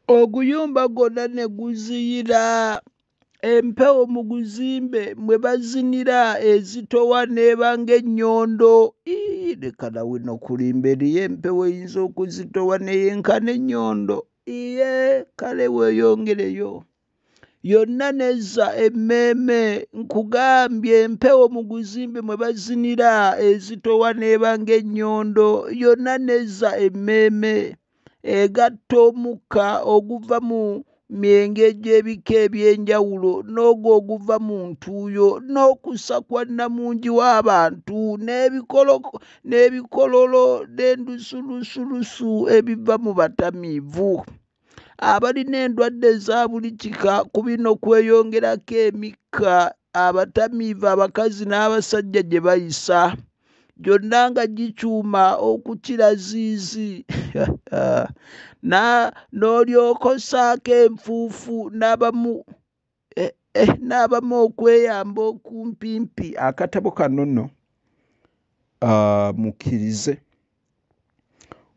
Oguyumba gwonna ne guziyira. Empewo mu guzimbe mwe bazinira ezitowa n'eba ng'ennyondo. Leka nawe no kulimba eriyo empewo eyinza okuzitowa neyenkana ennyondo. Kale weeyongereyo. Yonna nezza emmeeme. Nkugambye empewo mu guzimbe mwe bazinira ezitowa n'eba ng'ennyondo. Yonna nezza emmeeme. Egatta omukka oguva mu myenge egy'ebika eby'enjawulo n'ogwo oguva mu ntuuyo n'okussa kwa nnamungi w'abantu n'ebikololo n'endusulusulusu ebiva mu batamiivu. Abalina endwadde eza buli kika ku bino kweyongerako emikka, abatamiivu abakazi n'abasajja gye bayisa. Gyonna nga gikyuma okukira ziizi. N'olyoka ossaako enfuufu n'abamu okweyamba okumpimpi. Akatabo kano nno mukkirize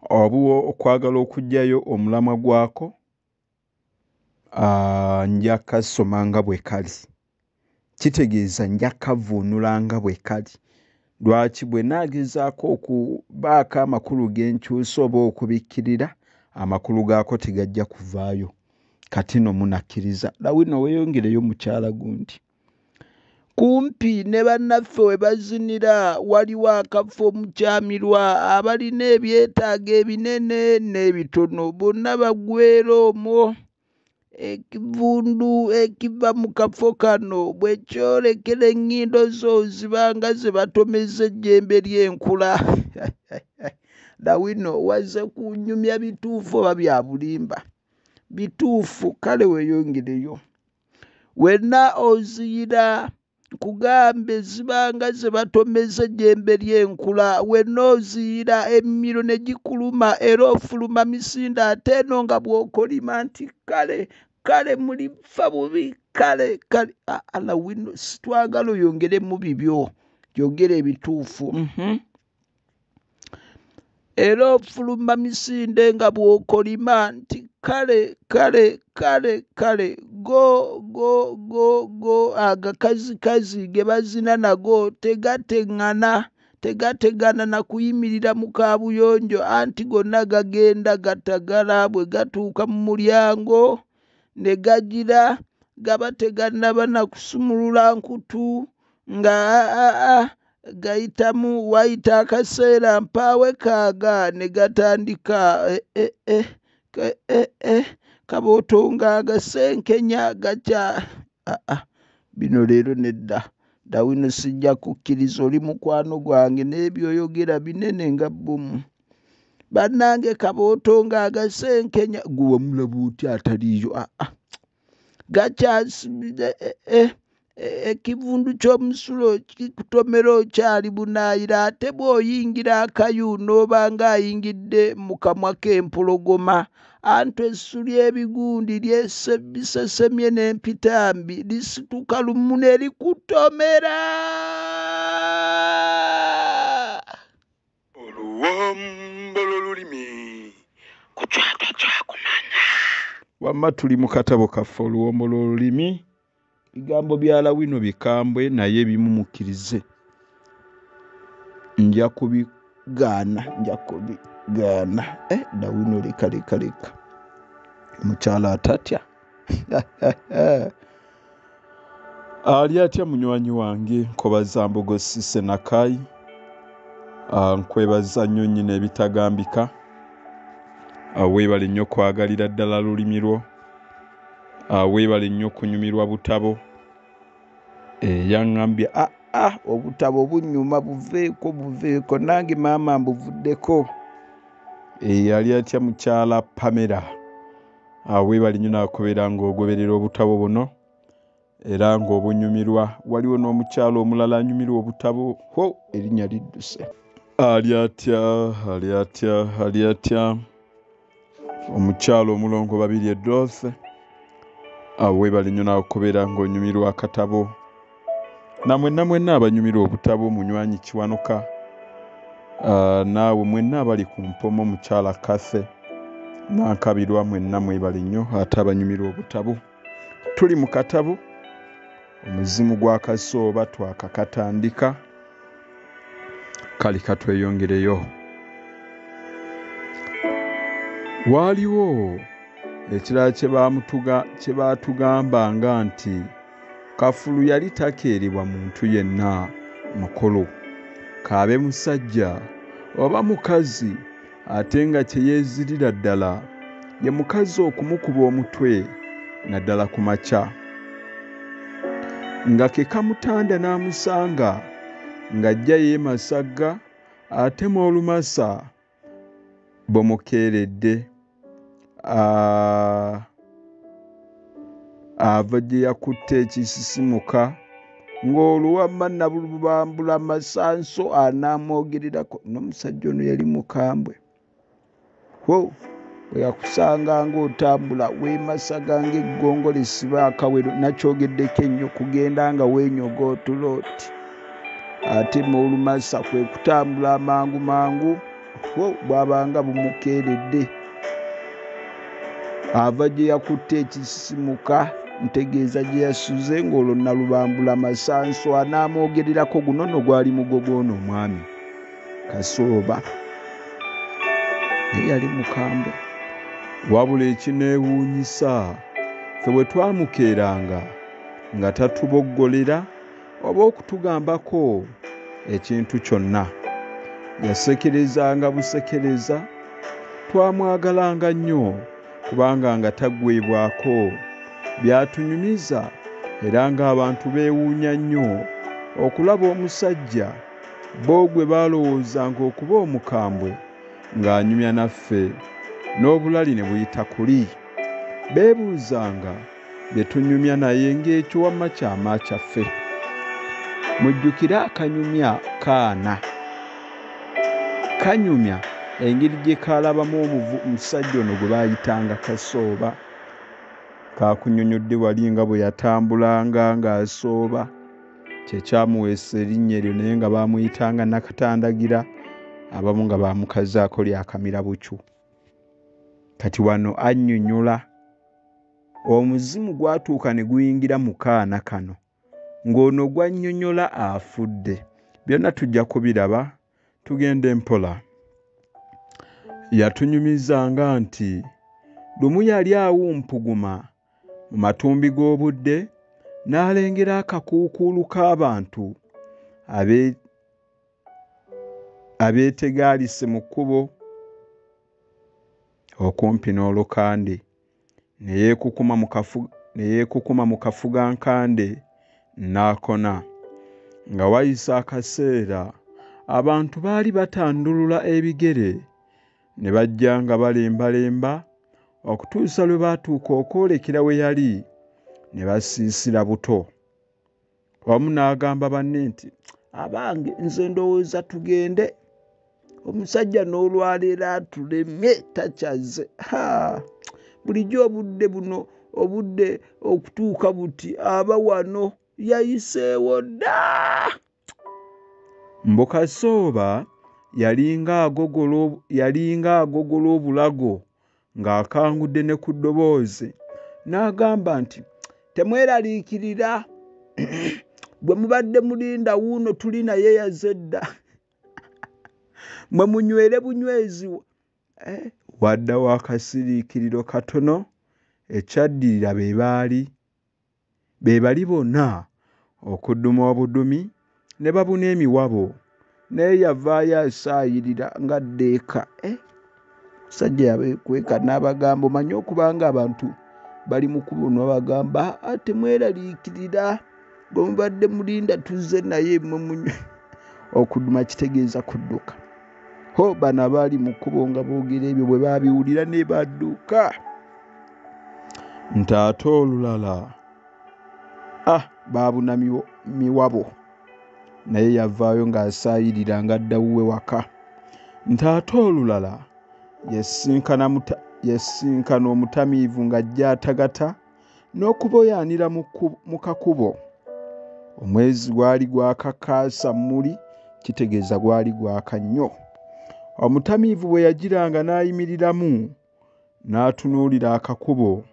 obuwo okwagala okuggyayo omulamwa gwako, nja kasoma nga bwe kali. Kitegeeza nja kavuunula nga bwe kali. Lwaki bwe naagezaako okubaako amakulu g'enkyusa oba okubikkirira, amakulu gaako tegajja kuvaayo. Kati no munakkiriza. Lawino weeyongereyo mukyala gundi. Kumpi ne bannaffe we bazinira waliwo akafo omukyamirwa. Abalina ebyetaago ebinene n'ebitono bonna baggweera omwo. Ekivundu ekiva mu kafo kano bwe kyolekera ennyindo zo ziba nga ze batomeza ejjembe ly'enkula. Lawino wazze kunnyumya bituufu oba bya bulimba? Bituufu. Kale weeyongereyo. Wenna oziyira nkugambe ziba nga ze batomeza ejjembe ly'enkula. Wenna oziyira emimiro ne gikuluma era ofuluma misinde ate eno nga bw'okolima nti kale mulifa bubi kale. Lawino sitwagala oyongeremu bibyo. Yogera ebituufu. Era ofuluma misinde nga bw'okolima nti kale go agakazikazi ge bazina nago tegategana na kuyimirira mu kaabuyonjo, anti gonna gagenda gatagala. Bwe gatuuka mu mulyango ne gagira gaba tegannaba na kusumulula nkutu nga gayitamu wayita akaseera mpaawe kaaga ne gatandika kabooto ng'agasenkenya gatya. Bino leero nedda. Lawino sijja kukkiriza. Oli mukwano gwange n'ebyoyogera binene nga bbomu. Bannange kabooto ng'agasenkenya gwe wamulaba otya ataliiyo? Gakyasibire. Ekivundu ky'omusulo kikutomera okyali bunaayira, ate bw'oyingira akayu n'oba ng'ayingidde mu kamwa k'empologoma. Anti essu ly'ebigundi bisesemye n'empitambi lisituka lumu ne likutomera. Oluwombo lw'olulimi kucwata kyakumanya. Wamma tuli mu katabo kaffe oluwombo lw'olulimi. Bigambo bya Lawino bikambwe naye ebimu mukkirize. Nja kubigaana. Lawino leka. Mukyala atatya. Ali atya munywanyi wange? Nkobaza Mbogo Cissy Nakai. Nkwebaza nnyo nnyina ebitagambika. Weebale nnyo kwagalira ddala lulimi lwo. Weebale nnyo kunyumirwa butabo. Yaŋŋambye obutabo bunyuma buveeko nange maama mbuvuddeko. Ali atya mukyala Pamela. Weebale nnyo nakubera ng'ogoberera obutabo buno era ng'obunyumirwa. Waliwo n'omukyala omulala anyumirwa obutabo. Erinnya lidduse. Ali atya omukyala omulongo babiri Dorothy. Weebale nnyo nakubera ng'onyumirwa akatabo. Mwenna abanyumirwa obutabo munywanyi Kiwanuka. Naawe mwenna abali ku Mpomo mukyala Kathe. Nankabirwa mwenna mwebale nnyo ate abanyumirwa obutabo. Tuli mu katabo omuzimu gwa Kasooba twakakatandika. Kale katweyongereyo. Waaliwo ekirala kye baatugambanga nti kafulu yali takeerebwa muntu yenna mukulu, kaabe musajja oba mukazi, ate nga kye yeezirira ddala ye mukazi okumukuba omutwe naddala ku makya, nga ke kamutanda n'amusanga ng'ajja yeemasagga atema olumasa bumukeeredde. Ava gye yakutte ekisisimuka ng'oluwamma nabulubambula masanso anaamwogererako. N'omusajja ono yali mukambwe. Bwe yakusanga ng'otambula weemasaga ng'eggongolo esiba akawero, nakyogeddeko ennyo kugenda nga weenyoga otulooti. Ate olumasa kwe kutambula amangu mangu bw'abanga bumukeeredde. Ava gye yakutte ekisisimuka ntegeeza gye yasuze ng'olwo nalubambula masanso anaamwogererako. Guno nno gwali mugogono omwami Kasooba. Ye yali mukambwe. Wabula ekineewuunyisa ffe bwe twamukeeranga nga tatuboggolera oba okutugambako ekintu kyonna, yasekerezanga busekereza. Twamwagalanga nnyo kubanga nga taggweebwako. Byatunyumiza era ng'abantu beewuunya nnyo okulaba omusajja bo gwe baalowoozanga okuba omukambwe ng'anyumya naffe n'obulali ne buyita kuli. Beebuuzanga bye tunyumya naye ng'ekyo wamma kyama kyaffe. Mujjukira akanyumya kaana. Kanyumya engeri gye kaalabamu omusajja ono gwe baayitanga Kasooba. Kakunyonyodde wali nga bwe yatambulanga ng'asooba. Kye kyamuweesa erinnya eryo naye nga baamuyitanga Nakatandagira, abamu nga baamukazaako lyakamira bucu. Kati wano annyonnyola omuzimu gwatuuka ne guyingira mu kaana kano, ng'ono gwannyonnyola afudde. Byonna tujja kubiraba, tugende mpola. Yatunyumizanga nti lumu yali awumpuguma mu matumbi g'obudde n'alengera akakuukuulu k'abantu abeetegaalise mu kkubo okumpi n'olukande, ne yeekukuma mu kafugankande n'akona. Nga wayisa akaseera abantu baali batandulula ebigere ne bajja nga balembalemba okutuusa lwe baatuuka okwolekera we yali ne basiisira buto. Omu n'agamba banne nti, abange nze ndowooza tugende, omusajja n'olwaleero atulemye takyazze. Bulijjo obudde buno, obudde okutuuka buti aba wano yayiseewo dda. Mbu Kasooba yalinga agogola obulago ng'akangudde ne ku ddoboozi, n'agamba nti temweraliikirira, bwe mubadde mulinda wuuno tuli naye yaze dda. Mwe munywere bunywezi. Waddawo akasiriikiriro katono, ekyaddirira be bali bonna okudduma obudumi ne babuna emiwabo, naye yavaayo asaayirira ng'adda eka. Musajja yabeekweka n'abagamba, omanyi okubanga abantu bali mu kubonwa, bagamba temweraliikirira, bwe mubadde mulinda tuzze naye mmwe munywe. Okudduma kitegeeza kudduka. Bano abaali mu kkubo nga boogera ebyo bwe baabiwulira ne badduka. Nti ate olulala baabuna miwabo, naye yavaayo ng'asaayirira ng'adda wuwe waka. Nti ate olulala yasinkana omutamiivu ng'ajja atagata n'okuboyaanira mu kakubo. Omwezi gwali gwakakaasa muli, kitegeeza gwali gwaka nnyo. Omutamiivu bwe yagiranga n'ayimiriramu n'atunuulira akakubo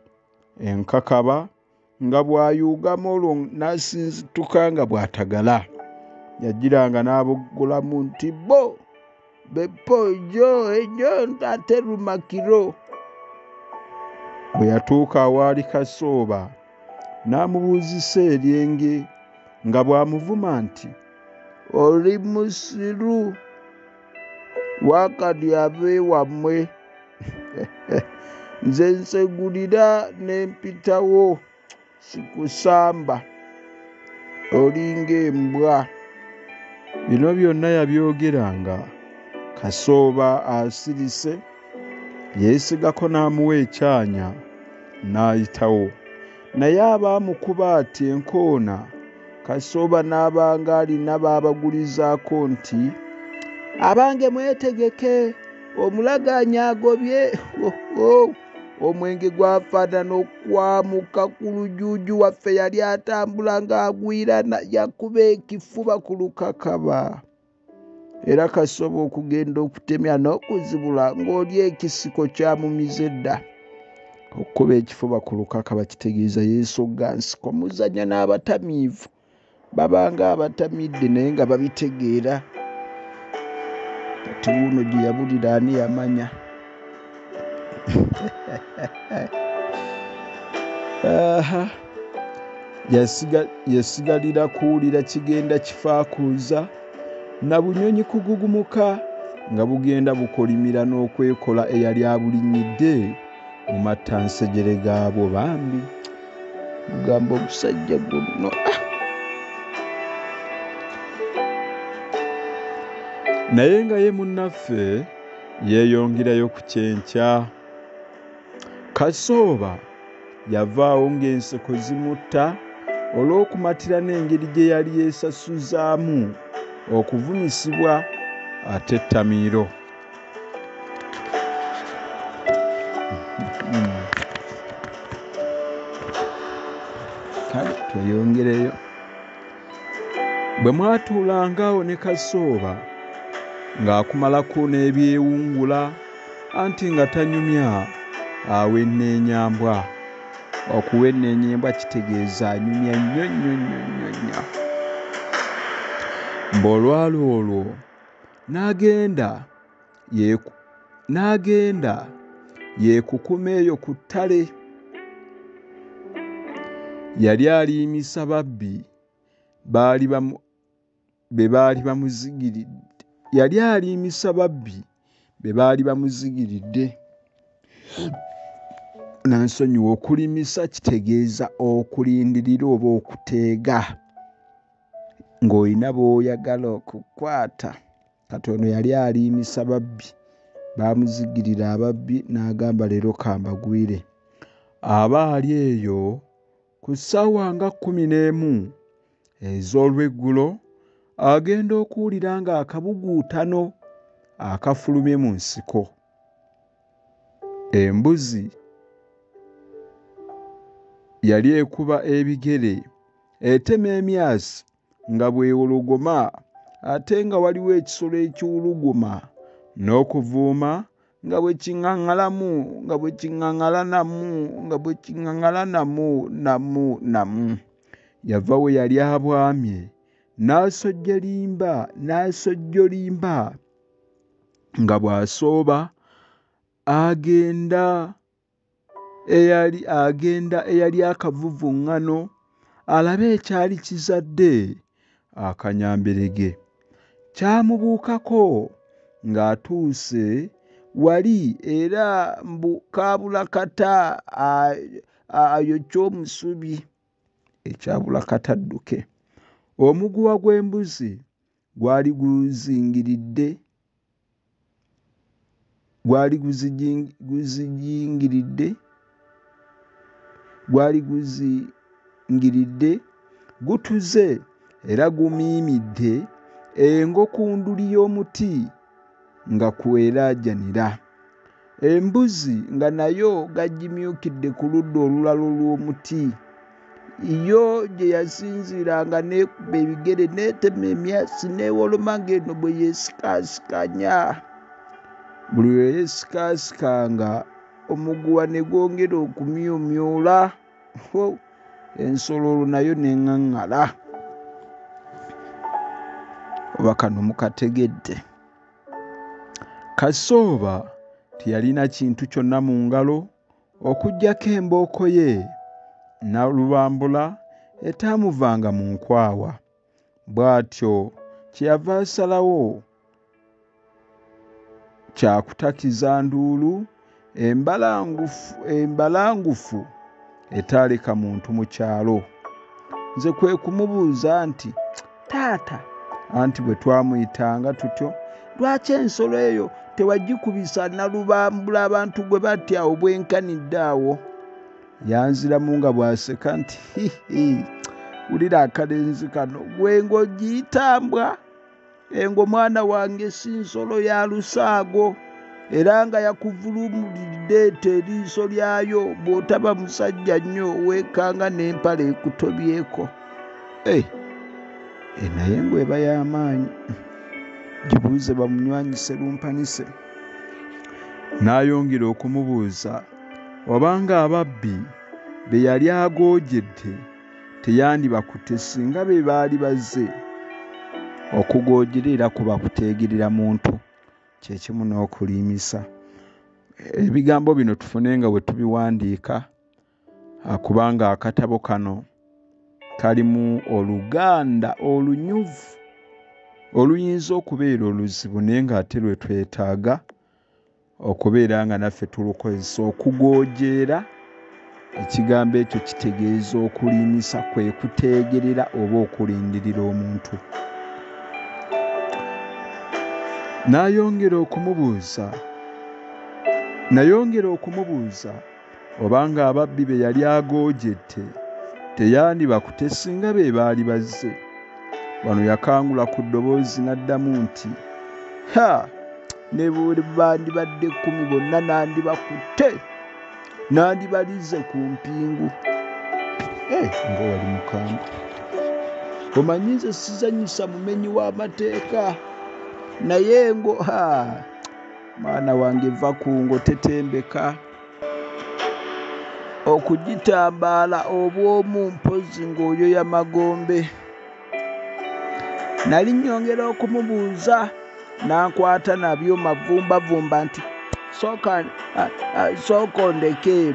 enkakaba nga bw'ayuugama olwo n'asinzituka nga bw'atagala. Yajjiranga n'aboggolamu nti bo beppojo ejo ate lumakiro. Bwe yatuuka awaali Kasooba n'amubuuzisa eryenge nga bw'amuvuma nti oli musiru wakati ave wammwe nze nsegulira n'empitawo sikusamba olinga embwa. Bino byonna yabyogeranga Kasooba asirise yeesigako n'amuwa ekyanya n'ayitawo. Naye abaamukuba ati enkoona Kasooba n'abanga alina baabagulizaako nti abange mwetegeke omulagaanya agobye. Omwenge gwafaanana okwamuka ku lujuuju waffe yali atambula ng'agwirana yakuba ekifuba ku lukakaba. Era Kasooba okugenda okutemya n'okuzibula ng'oli ekisiko kyamumize dda. Okukuba ekifuba ku lukakaba kitegeeza yeesogga nsiko. Muzannya n'abatamiivu babanga abatamidde naye nga babitegeera. Kati wuuno gye yabulira ani yamanya. Yasigalira kuwulira kigenda kifaakuuza na bunyonyi kugugumuka nga bugenda bukolimira n'okwekola eyali abulinnyidde mu mattansejere gaabwo. Bambi mugamba omusajja guno. Naye nga ye munnaffe yeeyongerayo ku kyenkya. Kasooba yavaawo ng'enseko zimutta olw'okumatira n'engeri gye yali yeesasuzaamu okuvumisibwa ate ttamiiro. Kale tweyongereyo. Bwe mwatuulangawo ne Kasooba ng'akumalako n'ebyewungula anti nga tanyumya awenneenya mbwa. Okuwenneenya embwa kitegeeza anyumya nnyo nnyo nnyo nnyo nnyo. Ng'olwalo olwo n'agenda yeekukuma eyo ku ttale. Yali aliimisa babbi be baali bamuzigiridde. Nansonyiwa okulimisa kitegeeza okulindirira oba okuteega ng'olina b'oyagala okukwata. Kati ono yali aliimisa babbi, baamuzigirira ababbi n'agamba leero kambagwire. Abaali eyo ku ssaawa nga 11 ez'olweggulo agenda okuwulira ng'akabuguutano akafulumye mu nsiko. Embuzi yali ekuba ebigere etema emyasi nga bwewologoma, ate nga waliwo ekisolo ekiwuluguma n'okuvuuma nga bwe kiŋŋaŋŋalamu nga bwe kiŋŋaŋŋala namu. Yava we yali abwamye n'asojjolimba nga bw'asooba agenda eyali akavuvuŋŋano alabe ekyali kizadde akanyamberege. Kyamubuukako ng'atuuse wali era mbu kaabula kata ayokye omusubi ekyabula kata adduke. Omuguwa gw'embuzi gwali guzingiridde gutuze era gumiimidde engo ku nduli y'omuti nga kweraajanira. Embuzi nga nayo gagimyukidde ku ludda olulala olw'omuti. Yo gye yasinziiranga n'ekuba ebigere n'etema emyasi n'ewoloma ng'eno bwe yeesikaasikanya. Buli lwe yeesikaasikanga omuguwa ne gwongera okumyumyula. Ensolo nayo neŋŋaŋŋala. Oba kano mukategedde. Kasooba teyalina kintu kyonna mu ngalo okuggyako embooko ye Nalubambula etaamuvanga mu nkwawa. Bw'atyo kyeyava asalawo kyakutakiza nduulu embalangufu etaaleka muntu mu kyalo. Nze kwe kumubuuza nti, taata, anti bwe twamuyitanga tutyo, lwaki ensolo eyo tewagikubisa Nalubambula abantu gwe batya obwenkanidde awo? Yanziramu nga bw'aseka nti, wulira akalenzi kano, gwe ng'ogiyitambwa. Engo mwana wange si nsolo ya lusaago, era nga yakuvulumiridde eriiso lyayo bw'otaba musajja nnyo weekanga n'empale ekutobyeko. Naye ngo eba y'amaanyi. Gibuuze bamunywanyise lumpanise. N'ayongera okumubuuza obanga ababbi be yali agoojjedde teyandibakutte singa be baali bazze. Okugoojera era kuba kuteegerera muntu, kye kimu n'okuliimisa. Ebigambo bino tufune nga bwe tubiwandiika, kubanga akatabo kano kalimu Oluganda olunyuvu oluyinza okubeera oluzibu naye ng'ate lwe twetaaga okubeera nga naffe tulukozesa. Okugoojera, ekigambo ekyo kitegeeza okuliimisa, kwe kuteegerera oba okulindirira omuntu. Nayongera okumubuuza obanga ababbi be yali agoojjedde teyandibakutte singa be baali bazze. Wano yakangula ku ddoboozi n'addamu nti, ne bwe bandibadde 10 bonna nandibakutte, nandibalize ku mpingu. Nga wali mukambwe. Omanyi nze sizanyisa mumenyi w'amateeka, naye ngo mwana wange va ku ngo tetembeka. Okugitambaala obw'omu mpozi ng'oyoya magombe. Nali nnyongera okumubuuza n'ankwata nabyo mavumbavumba nti, sooka ondeke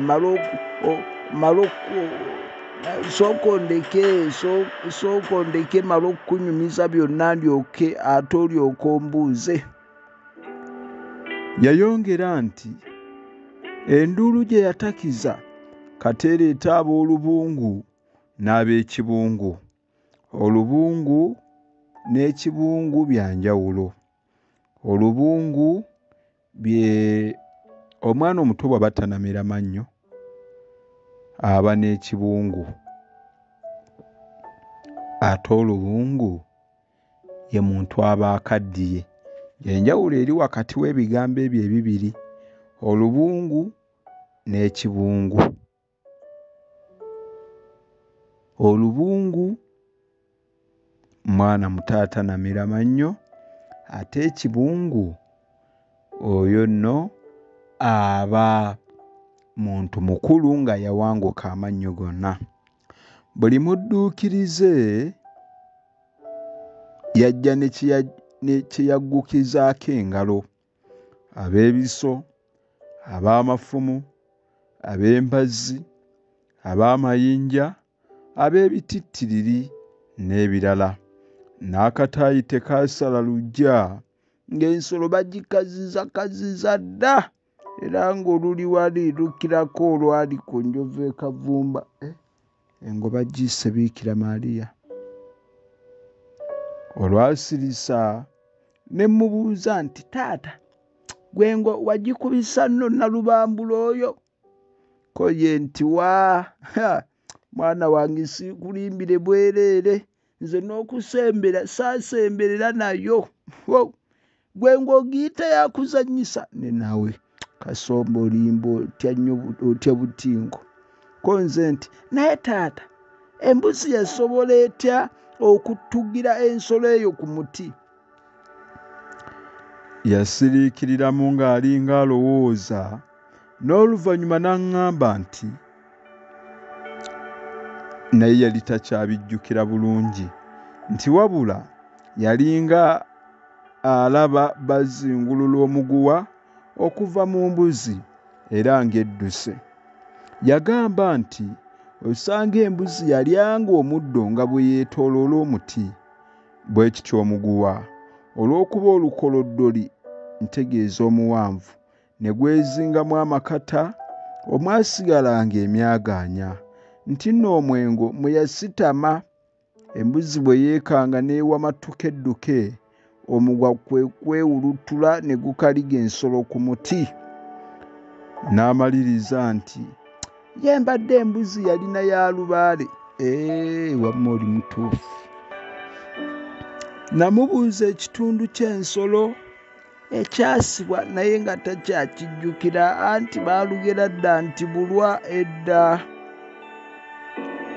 mala okukunyumiza byonna ndyoke ate olyoke ombuuze. Yayongera nti enduulu gye yatakiza kati ereeta ab'olubungu n'ab'ekibungu. Olubungu n'ekibungu bya njawulo. Olubungu bye omwana omuto bw'aba tanamera mannyo aba n'ekibungu, ate olubungu ye muntu aba akaddiye. Enjawulo eri wakati w'ebigambo ebyo ebibiri, olubungu n'ekibungu. Olubungu mwana muto atanamera mannyo, ate ekibungu oyo nno aba muntu mukulu nga yawanguka amannyo gonna. Buli mudduukirize yajja ne kyeyaggukizaako engalo. Ab'ebiso, ab'amafumu, ab'empazzi, ab'amayinja, ab'ebitittiriri n'ebirala. N'akataayi tekaasala luggya, ng'ensolo bagikaziza dda, era ng'oluli wali lukkirako olwali ku njovu ekavumba. Engo bagiise Biikira Maaliya. Olwasirisa ne mubuuza nti, taata, gwe ngo wagikubisa nno Nalubambula oyo? Ko ye nti mwana wange siikulimbire bwereere, nze n'okusembera saasemberera nayo. Gwe ng'ogiyita yakuzannyisa. Ne naawe Kasomba olimba otya butingo. Ko nze nti, naye taata, embuzi yasobola etya okutuggira ensolo eyo ku muti? Yasiriikiriramu ng'alinga alowooza n'oluvannyuma n'aŋŋamba nti naye yali takyabijjukira bulungi nti wabula yalinga alaba bazingulula omuguwa okuva mu mbuzi era ng'edduse. Yagamba nti osanga embuzi yalyanga omuddo nga bwe yeetooloola omuti, bwe kityo omuguwa olw'okuba olukoloddoli ntegeeza omuwanvu ne gwezingamu amakata omwasigalanga emyagaanya nti nno omwengo mwe yasitama. Embuzi bwe yeekanga n'ewa mattukedduke, omugwa kwe kwewulutula ne gukaliga ensolo ku muti. N'amaliriza nti ye mbadde embuzi yalina ya lubaale. Wamma oli mutuufu. Namubuuza ekitundu ky'ensolo ekyasibwa naye nga takyakijjukira, anti baalugera dda nti bulwa edda.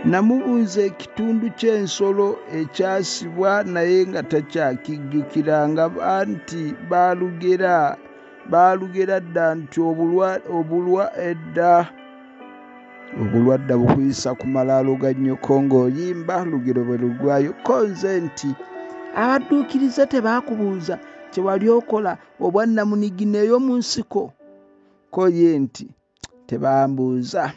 Namubuuza ekitundu ky'ensolo ekyasibwa naye nga takyakijjukira nga anti baalugera dda nti obulwa edda. Obulwa dda bukuyisa ku malaalo ga nnyoko ng'oyimba, lugero bwe lugwayo. Ko nze nti abadduukirize tebaakubuuza kye wali okola obwannamunigina ey'omu nsiko? Ko ye nti tebambuuza.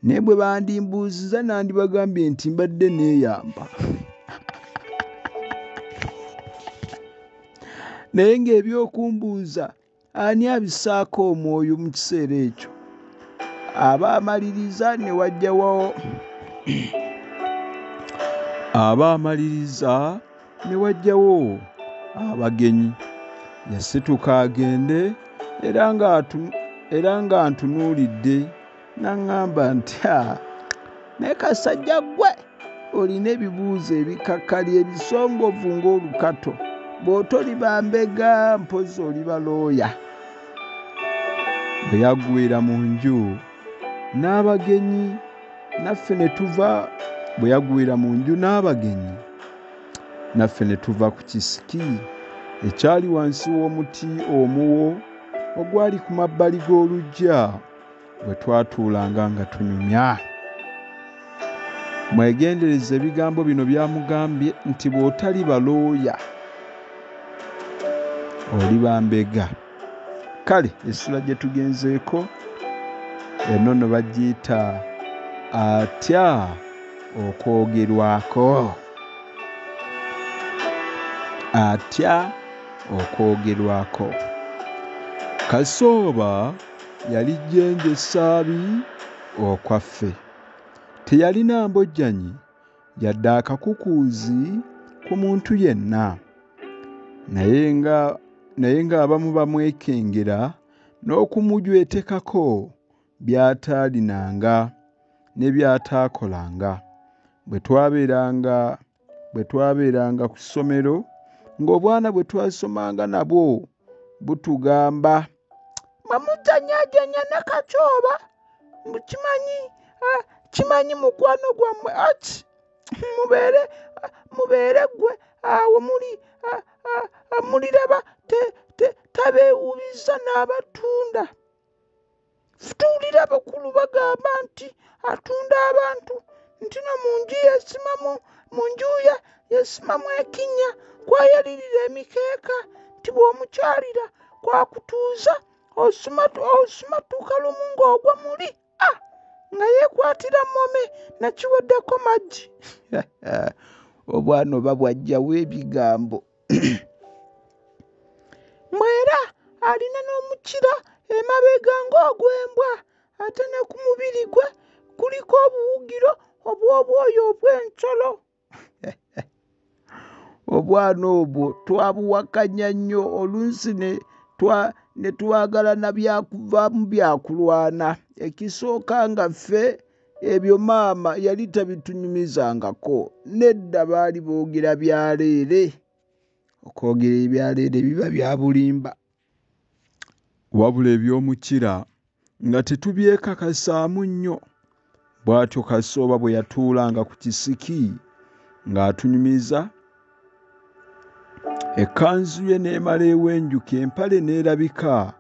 Naye bwe bandimbuuziza nandibagambye nti mbadde neeyamba. Naye ng'ebyokumbuuza ani abisaako omwoyo mu kiseera ekyo? Aba amaliriza ne wajjawo abagenyi. Yasituka agende era ng'antunuulidde n'aŋŋamba nti naye Kasajja ggwe olina ebibuuzo ebikakkali ebisongovu ng'olukato, bw'otoli bambega mpozi oli balooya. Bwe yaggwera mu nju n'abagenyi naffe ne tuva ku kisiki ekyali wansi w'omuti omuwo ogwali ku mabbali g'oluggya bwe twatuulanga nga tunyumya. Mwegendereze ebigambo bino byamugambye nti bw'otali balooya oli bambega. Kale essula gye tugenzeeko ennono bagiyita atya okwogerwako. Kasooba yali jjenje essaabi okwaffe. Teyalina mbojjanyi yadde akakukuuzi ku muntu yenna. Naye ng'abamu bamwekengera n'okumujwetekako by'ataalinanga ne by'ataakolanga. Bwe twabeeranga ku ssomero ng'obwana bwe twasomanga nabwo butugamba, mamuzanyaajanya ne Kacooba, kimanyi mukwano gwammwe, ati mubeere ggwe awo muliraba tabeewuubiza n'abatunda. Tuwulira bakulu bagamba nti atunda abantu, nti no mu njuya yesimamu ekinnya kwayalirira emikeeka, nti bw'omukyalira kwakutuuza osumatuuka lumu ng'ogwa muli, nga yeekwatira mmome nakiweddeko maggi. Obwana oba bwajjawo ebigambo. Mwera alina n'omukira emabega ng'ogw'embwa, ate ne ku mubiri gwe kuliko obuwugiro obw'obwoya obw'ensolo. Obwana obwo twabuwakanya nnyo, oluusi ne twagala na byakuvaamu byakulwana. Ekisooka nga ffe ebyo maama yali tabitunyumizangako. Nedda baali boogera byaleere. Okwogera ebyaleere biba bya bulimba. Wabula eby'omukira nga tetubyekakasaamu nnyo. Bw'atyo Kasooba bwe yatuulanga ku kisiki ng'atunyumiza, ekkanzu ye n'emala ewenjuka, empale n'erabika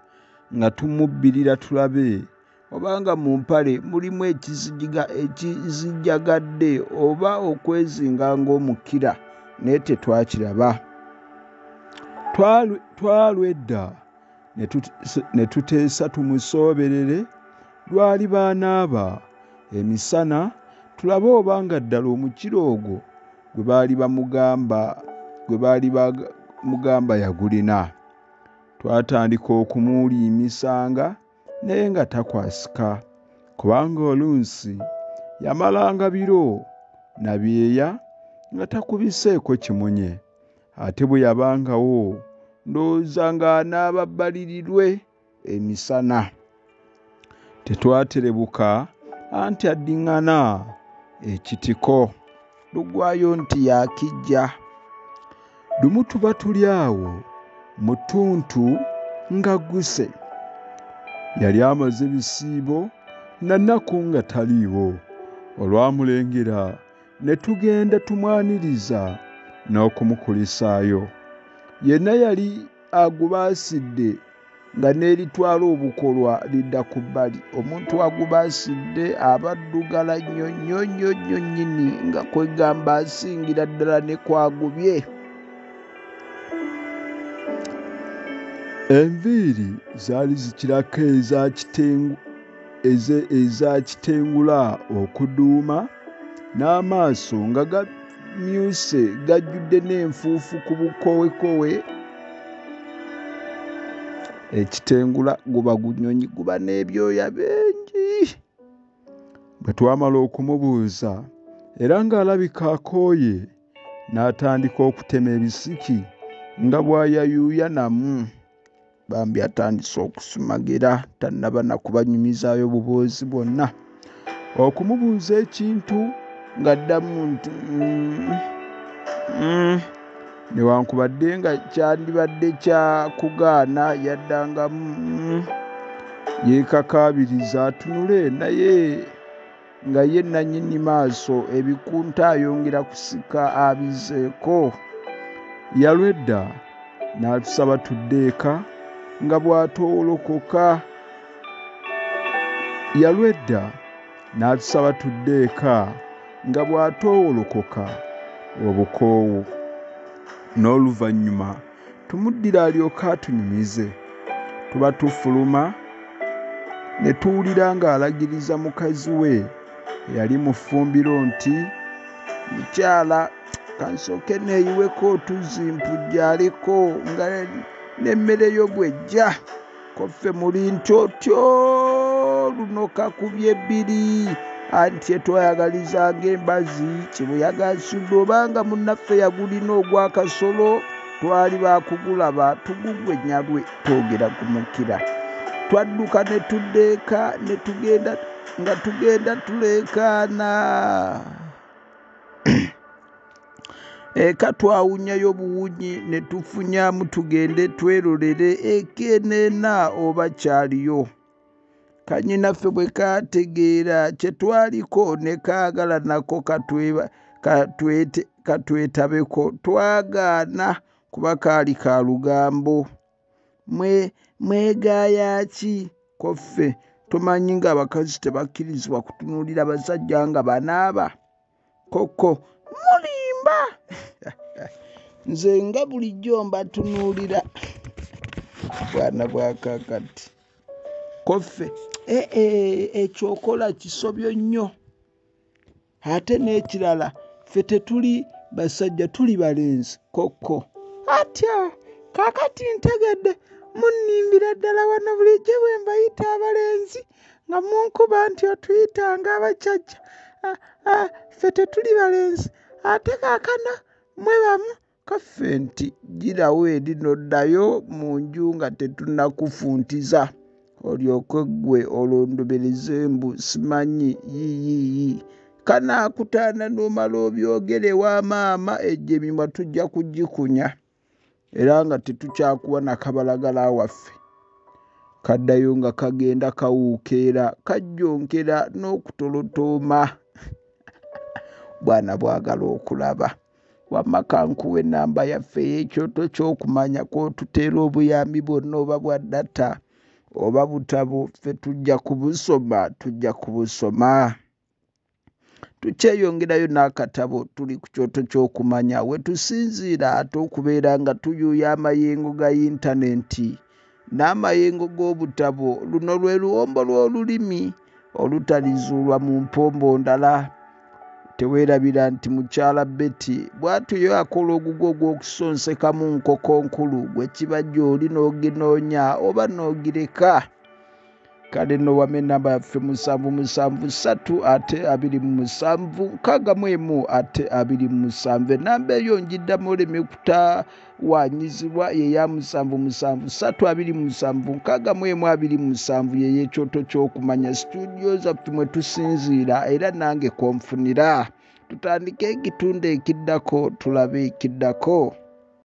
nga tumubbirira tulabe obanga mu mpale mulimu ekizijagadde oba okwezinga ng'omukira naye tetwakiraba. Twalwedda ne tuteesa tumusooberere lwali baanaaba emisana tulabe obanga ddala omukiro ogwo gwe baali bamugamba yagulina. Twatandika okumuliimisanga naye nga takwasika kubanga oluusi yamalanga biro na byeya nga takubiseeko kimunye. Ate bwe yabangawo ndowooza ng'anaaba bbalirirwe emisana. Tetwaterebuka anti addiŋŋana ekitiko lugwayo nti yakijja. Lumu tuba tuli awo mu ttuntu nga gguse. Yali amaze bisiibo na nnaku nga taliiwo. Olwamulengera ne tugenda tumwaniriza n'okumukulisaayo. Yenna yali agubaasidde nga n'eritwala obukolwa lidda ku bbali. Omuntu agubaasidde abaddugala nnyo nnyini nga kwegamba asingira ddala ne kwagubye. Enviiri zaali zikirako eza kitengula okuduuma n'amaaso nga gamyuse gajjudde n'enfuufu ku bukowekowe. Ekitengula guba gunyonyi guba n'ebyoya bingi. Bwe twamala okumubuuza era ng'alabika akooye n'atandika okutema ebisiki nga bw'ayayuuya namu. Bambi atandise okusumagira tannaba na kubanyumizaayo buboozi bwonna. Okumubuuza ekintu ng'addamu nti newankubadde nga kyandibadde kya kugaana yaddangamu yeekakaabiriza atunule naye nga ye nannyini maaso ebikunta ayongera kusika abizeeko. Yalwedda n'atusaba tudde eka nga bw'atoolokoka. Obukoowu n'oluvannyuma tumuddira alyoka atunyumize. Tuba tufuluma ne tuwulira ng'alagiriza mukazi we eyali mu ffumbiro nti, mukyala kansooke neeyiweko otuzimpujjaaleko nga n'emmere yo bw'ejja. Koffe muli ntyotyo luno kakubye bbiri anti etwayagalizanga embazi kibuyagasudde obanga munnaffe yagulina ogw'akasolo twali baakugulaba tugugwe nnyalwe twogera kumukira. Twadduka ne tudda eka ne tugenda tuleekaana. Eka twawunyayo buwunyi ne tufunyaamu tugende twerolere ekeneena oba kyaliyo. Kannyinaffe bwe kaategeera kye twaliko ne kaagala nako katwetabeko twagaana kuba kaali ka lugambo. Mwegaaya ki? Koffe tomanyi ng'abakazi tebakkirizibwa kutunuulira basajja nga banaaba? Koko mulimba. Nze nga bulijjo mbatunuulira bwana bwa kaakati. Koffe ekyokola kisobyo nnyo. Ate n'ekirala ffe tetuli basajja tuli balenzi. Koko atya kaakati ntegedde munnimbira ddala wano bulijjo bwe mbayita abalenzi nga munkuba nti otuyitanga abakyajja. Ffe tetuli balenzi ate kaakana mwe bamu. Kaffe nti girawo eri noddayo mu nju nga tetunnakufuntiza olyoke ggwe olondobereze mbu simanyi yiiyiiyi. Kanaakutaana n'omala obyogere wa maama ejjo emimwa tujja kugikunya era nga tetukyakuwa na kabalagala waffe. Kaddayo nga kagenda kawuukeera kajjonkera n'okutolotooma. Bwana bwagala okulaba wamma kankuwa ennamba yaffe ey'ekyoto ky'okumanya kw'otuteera obuyambi bwonna oba bwa data oba butabo ffe tujja kubusoma. Tukyeyongerayo n'akatabo tuli ku kyoto ky'okumanya we tusinziira ate okubeera nga tuyuuya amayengo ga yintanenti n'amayengo g'obutabo. Luno lwe luwombo lw'olulimi olutalizuulwa mu mpombo ndala. Teweerabira nti mukyala Betty bw'atuyo akola ogugwo ogw'okusonsekamu nkoko nkulu gwe kiba gy'oli n'oginoonya oba n'ogireka. Kale nno wame namba yaffe 773 ate 27 61 ate 27. Namba eyo njiddamu oleme kutawaanyizibwa ye ya 773 61 ye y'ekyoto ky'okumanya studio zaffe mwe tusinziira era nange konfunira. Tutandike ekitundu ekiddako tulabe ekiddako.